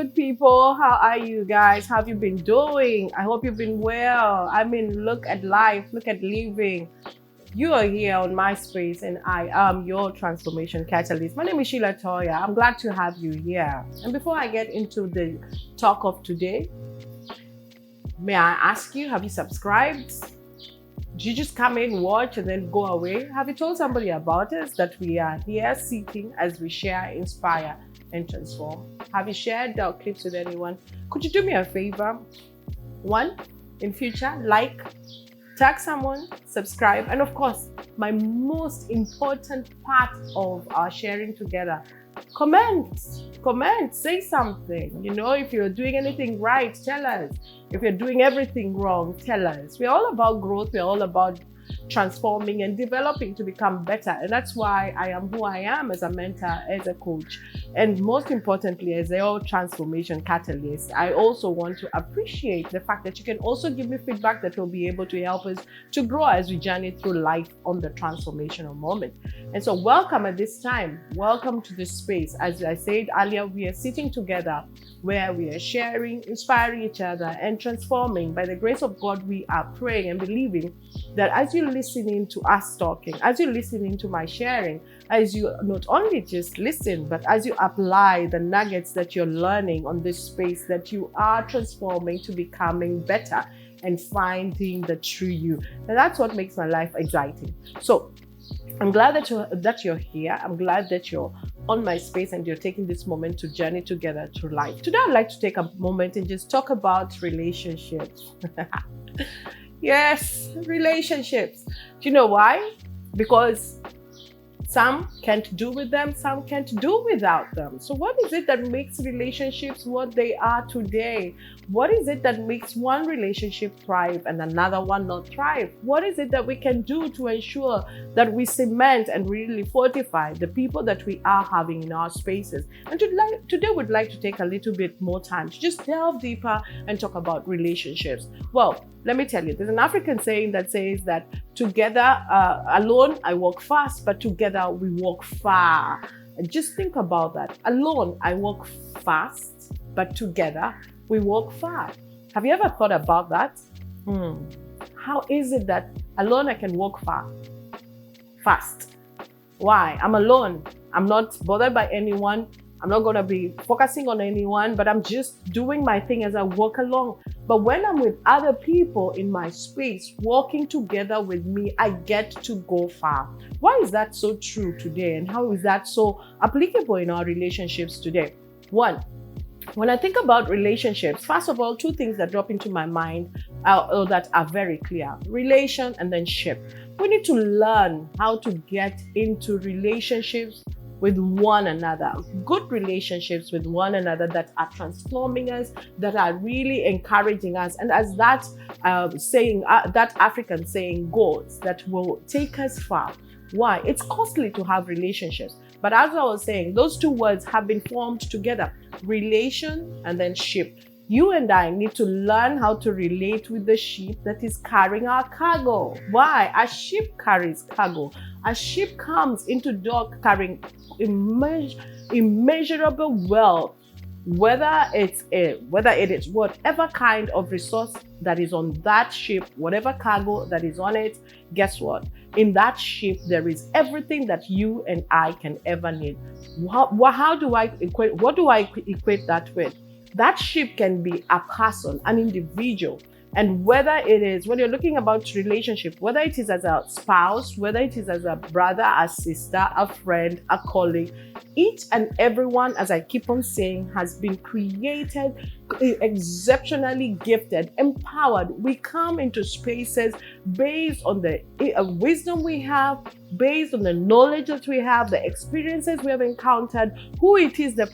good people? How are you guys? How have you been doing? I hope you've been well. I mean, look at life, look at living. You are here on my space, and I am your transformation catalyst. My name is Sheila Toya. I'm glad to have you here. And before I get into the talk of today, may I ask you, have you subscribed? Did you just come in, watch, and then go away? Have you told somebody about us, that we are here seeking as we share, inspire, and transform? Have you shared our clips with anyone? Could you do me a favor? One, in future, like, tag someone, subscribe, and of course, my most important part of our sharing together, comment, say something. You know, if you're doing anything right, tell us. If you're doing everything wrong, tell us. We're all about growth. We're all about transforming and developing to become better. And that's why I am who I am as a mentor, as a coach, and most importantly, as a transformation catalyst. I also want to appreciate the fact that you can also give me feedback that will be able to help us to grow as we journey through life on the transformational moment. And so welcome at this time. Welcome to this space. As I said earlier, we are sitting together where we are sharing, inspiring each other, and transforming. By the grace of God, we are praying and believing that as you're listening to us talking, as you're listening to my sharing, as you not only just listen, but as you apply the nuggets that you're learning on this space, that you are transforming to becoming better and finding the true you. And that's what makes my life exciting. So I'm glad that you're here. I'm glad that you're on my space and you're taking this moment to journey together through life. Today, I'd like to take a moment and just talk about relationships. Yes, relationships. Do you know why? Because some can't do with them, some can't do without them. So what is it that makes relationships what they are today? What is it that makes one relationship thrive and another one not thrive? What is it that we can do to ensure that we cement and really fortify the people that we are having in our spaces? And today we'd like to take a little bit more time to just delve deeper and talk about relationships. Well, let me tell you, there's an African saying that says that together, alone I walk fast, but together we walk far. And just think about that. Alone I walk fast, but together we walk far. Have you ever thought about that? How is it that alone I can walk fast? Why? I'm alone. I'm not bothered by anyone. I'm not going to be focusing on anyone, but I'm just doing my thing as I walk along. But when I'm with other people in my space, walking together with me, I get to go far. Why is that so true today? And how is that so applicable in our relationships today? One, when I think about relationships, first of all, two things that drop into my mind that are very clear: relation and then ship. We need to learn how to get into relationships with one another, good relationships with one another that are transforming us, that are really encouraging us. And as that saying, that African saying goes, that will take us far. Why? It's costly to have relationships. But as I was saying, those two words have been formed together: relation and then ship. You and I need to learn how to relate with the ship that is carrying our cargo. Why? A ship carries cargo. A ship comes into dock carrying immeasurable wealth, whether it is whatever kind of resource that is on that ship, whatever cargo that is on it. Guess what? In that ship, there is everything that you and I can ever need. What do I equate that with? That ship can be a person, an individual. And whether it is, when you're looking about relationship, whether it is as a spouse, whether it is as a brother, a sister, a friend, a colleague, each and everyone, as I keep on saying, has been created, exceptionally gifted, empowered. We come into spaces based on the wisdom we have, based on the knowledge that we have, the experiences we have encountered, who it is, the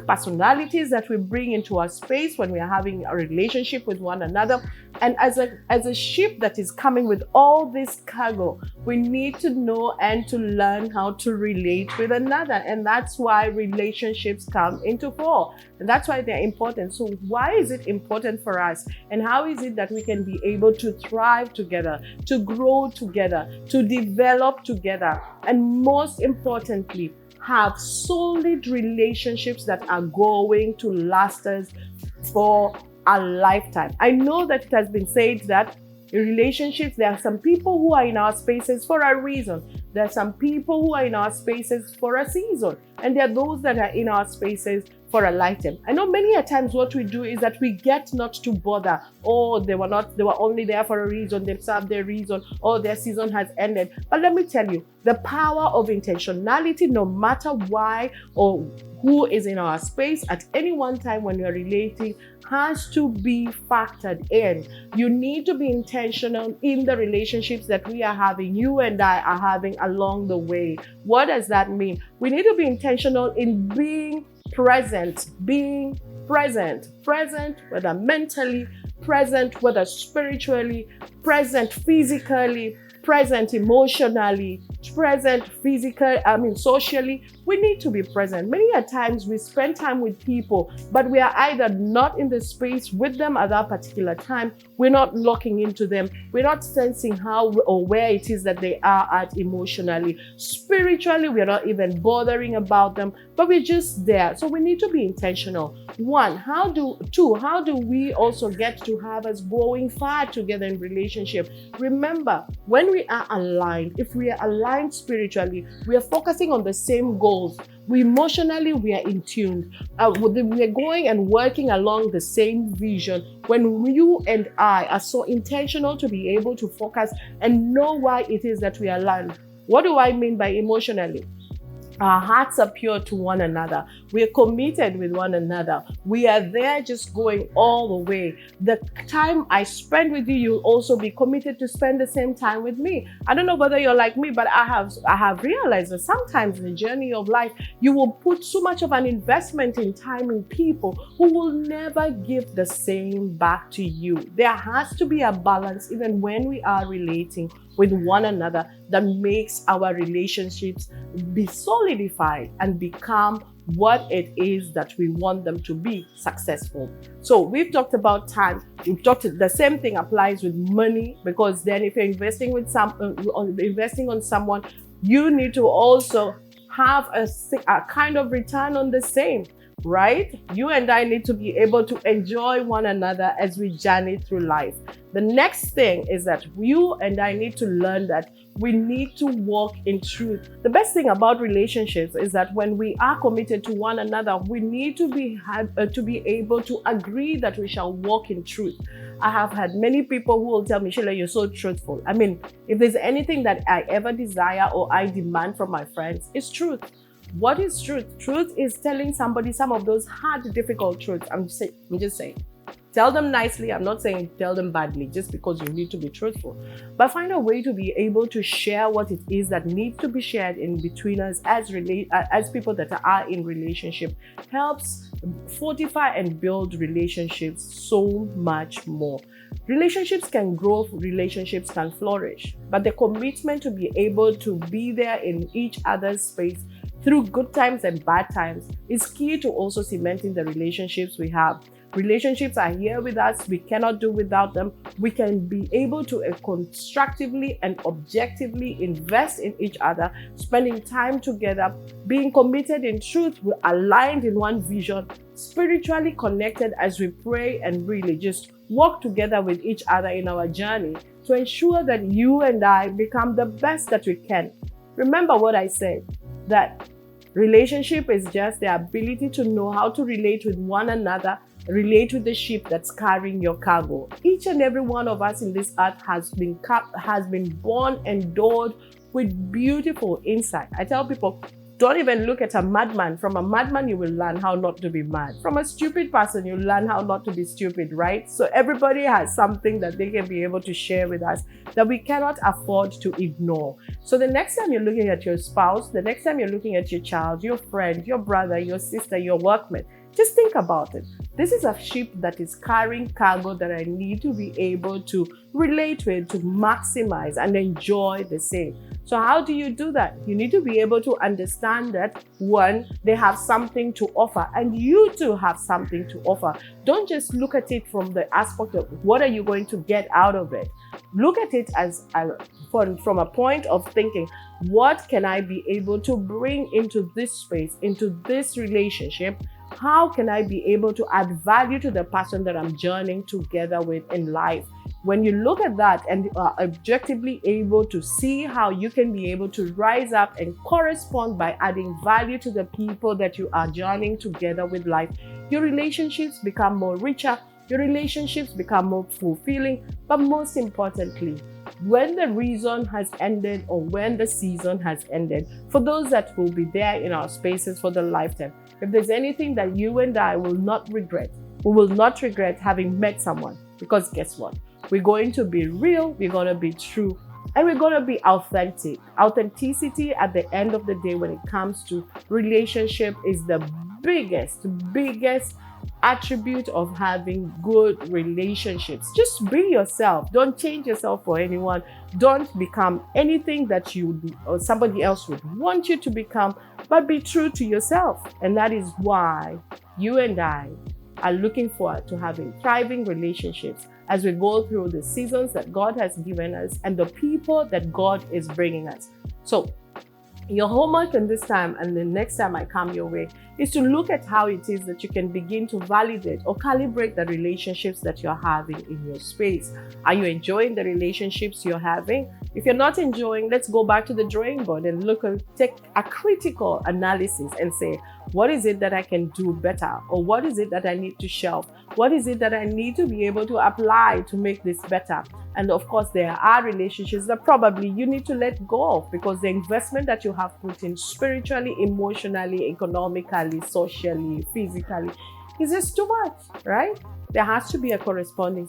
personalities that we bring into our space when we are having a relationship with one another. And as a ship that is coming with all this cargo, we need to know and to learn how to relate with another. And that's why relationships come into fore. And that's why they're important. So why is it important for us? And how is it that we can be able to thrive together, to grow together, to develop together? And most importantly, have solid relationships that are going to last us for a lifetime. I know that it has been said that in relationships, there are some people who are in our spaces for a reason. There are some people who are in our spaces for a season. And there are those that are in our spaces for a lifetime. I know many a times what we do is that we get not to bother. Oh, they were only there for a reason. They served their reason. Oh, their season has ended. But let me tell you, the power of intentionality, no matter why or who is in our space at any one time when you're relating, has to be factored in. You need to be intentional in the relationships that we are having, you and I are having along the way. What does that mean? We need to be intentional in being present, whether mentally, present, whether spiritually, present physically, present emotionally, present socially. We need to be present. Many a times we spend time with people, but we are either not in the space with them at that particular time, we're not looking into them, we're not sensing how or where it is that they are at emotionally. Spiritually, we're not even bothering about them, but we're just there. So we need to be intentional. How do we also get to have us going far together in relationship? Remember, when we are aligned, if we are aligned spiritually, we are focusing on the same goals. Emotionally, we are in tune. We are going and working along the same vision. When you and I are so intentional to be able to focus and know why it is that we are aligned. What do I mean by emotionally? Our hearts are pure to one another. We are committed with one another. We are there just going all the way. The time I spend with you, you'll also be committed to spend the same time with me. I don't know whether you're like me, but I have realized that sometimes in the journey of life, you will put so much of an investment in time in people who will never give the same back to you. There has to be a balance even when we are relating with one another that makes our relationships be solidified and become what it is that we want them to be, successful. So we've talked about time. The same thing applies with money, because then if you're investing on someone, you need to also have a kind of return on the same. Right? You and I need to be able to enjoy one another as we journey through life. The next thing is that you and I need to learn that we need to walk in truth. The best thing about relationships is that when we are committed to one another, we need to be able to agree that we shall walk in truth. I have had many people who will tell me, Sheila, you're so truthful. I mean, if there's anything that I ever desire or I demand from my friends, it's truth. What is truth? Truth is telling somebody some of those hard, difficult truths. I'm just saying. Tell them nicely. I'm not saying tell them badly just because you need to be truthful. But find a way to be able to share what it is that needs to be shared in between us as people that are in relationship. Helps fortify and build relationships so much more. Relationships can grow, relationships can flourish. But the commitment to be able to be there in each other's space through good times and bad times is key to also cementing the relationships we have. Relationships are here with us. We cannot do without them. We can be able to constructively and objectively invest in each other, spending time together, being committed in truth, we're aligned in one vision, spiritually connected as we pray and really just walk together with each other in our journey to ensure that you and I become the best that we can. Remember what I said, that relationship is just the ability to know how to relate with one another, relate with the ship that's carrying your cargo. Each and every one of us in this earth has been born endowed with beautiful insight. I tell people, don't even look at a madman. From a madman, you will learn how not to be mad. From a stupid person, you learn how not to be stupid, right? So everybody has something that they can be able to share with us that we cannot afford to ignore. So the next time you're looking at your spouse, the next time you're looking at your child, your friend, your brother, your sister, your workmate, just think about it. This is a ship that is carrying cargo that I need to be able to relate with, to maximize and enjoy the same. So how do you do that? You need to be able to understand that, one, they have something to offer and you too have something to offer. Don't just look at it from the aspect of what are you going to get out of it. look at it as from a point of thinking, what can I be able to bring into this space, into this relationship? How can I be able to add value to the person that I'm journeying together with in life? When you look at that and are objectively able to see how you can be able to rise up and correspond by adding value to the people that you are journeying together with life, your relationships become more richer, your relationships become more fulfilling, but most importantly, when the reason has ended or when the season has ended, for those that will be there in our spaces for the lifetime, if there's anything that you and I will not regret, we will not regret having met someone, because guess what? We're going to be real, we're going to be true, and we're going to be authentic. Authenticity at the end of the day when it comes to relationship is the biggest attribute of having good relationships. Just be yourself. Don't change yourself for anyone. Don't become anything that you or somebody else would want you to become, but be true to yourself. And that is why you and I are looking forward to having thriving relationships as we go through the seasons that God has given us and the people that God is bringing us. So your homework in this time and the next time I come your way is to look at how it is that you can begin to validate or calibrate the relationships that you're having in your space. Are you enjoying the relationships you're having? If you're not enjoying, let's go back to the drawing board and take a critical analysis and say, what is it that I can do better? Or what is it that I need to shelve? What is it that I need to be able to apply to make this better? And of course, there are relationships that probably you need to let go of because the investment that you have put in spiritually, emotionally, economically, socially, physically is just too much, right? There has to be a corresponding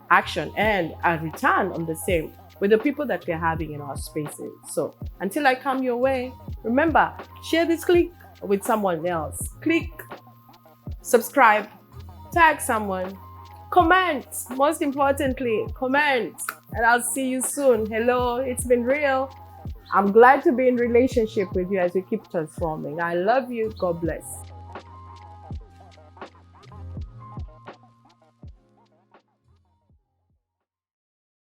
action and a return on the same with the people that we're having in our spaces. So until I come your way, remember, share this clip with someone else. Click, subscribe, tag someone, comment, most importantly, comment, and I'll see you soon. Hello, it's been real. I'm glad to be in relationship with you as we keep transforming. I love you. God bless.